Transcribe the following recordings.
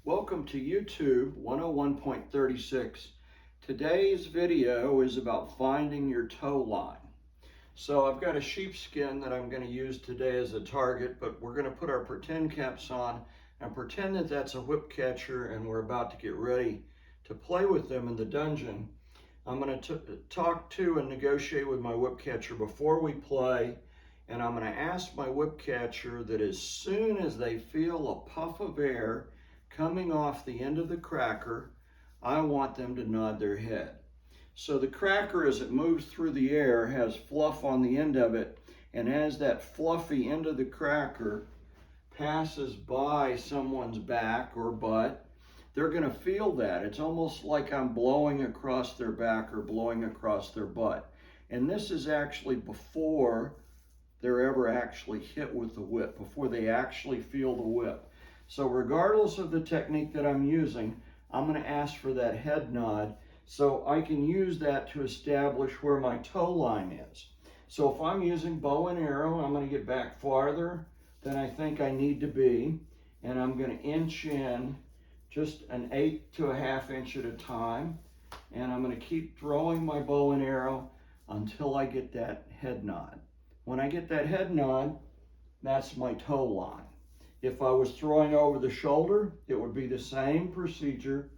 Welcome to YouTube 101.36. Today's video is about finding your tow line. So I've got a sheepskin that I'm going to use today as a target, but we're going to put our pretend caps on and pretend that that's a whip catcher and we're about to get ready to play with them in the dungeon. I'm going to talk to and negotiate with my whip catcher before we play, and I'm going to ask my whip catcher that as soon as they feel a puff of air coming off the end of the cracker, I want them to nod their head. So the cracker, as it moves through the air, has fluff on the end of it, and as that fluffy end of the cracker passes by someone's back or butt, they're going to feel that. It's almost like I'm blowing across their back or blowing across their butt. And this is actually before they're ever actually hit with the whip, before they actually feel the whip. So regardless of the technique that I'm using, I'm going to ask for that head nod so I can use that to establish where my tow line is. So if I'm using bow and arrow, I'm going to get back farther than I think I need to be, and I'm going to inch in just an 1/8 to a 1/2 inch at a time, and I'm going to keep throwing my bow and arrow until I get that head nod. When I get that head nod, that's my tow line. If I was throwing over the shoulder, it would be the same procedure.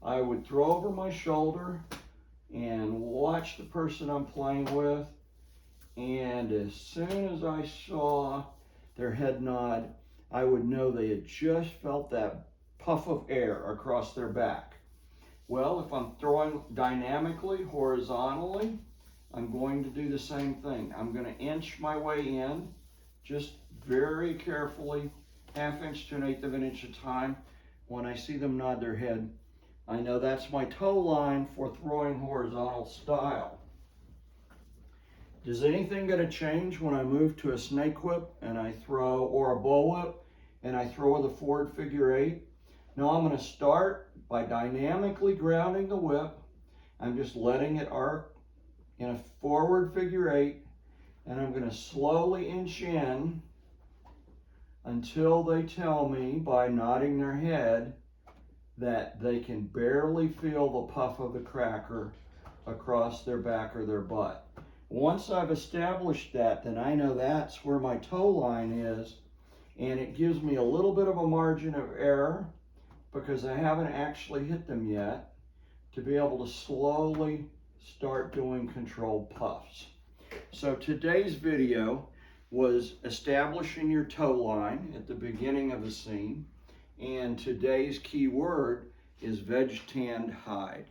I would throw over my shoulder and watch the person I'm playing with, and as soon as I saw their head nod, I would know they had just felt that puff of air across their back. Well, if I'm throwing dynamically, horizontally, I'm going to do the same thing. I'm going to inch my way in, just very carefully, 1/2 inch to an 1/8 of an inch at a time. When I see them nod their head, I know that's my tow line for throwing horizontal style. Is anything going to change when I move to a snake whip and I throw, or a bull whip, and I throw with a forward figure 8? No, I'm going to start by dynamically grounding the whip. I'm just letting it arc in a forward figure 8, and I'm going to slowly inch in until they tell me by nodding their head that they can barely feel the puff of the cracker across their back or their butt. Once I've established that, then I know that's where my tow line is, and it gives me a little bit of a margin of error because I haven't actually hit them yet, to be able to slowly start doing controlled puffs. So today's video was establishing your tow line at the beginning of the scene, and today's key word is veg tanned hide.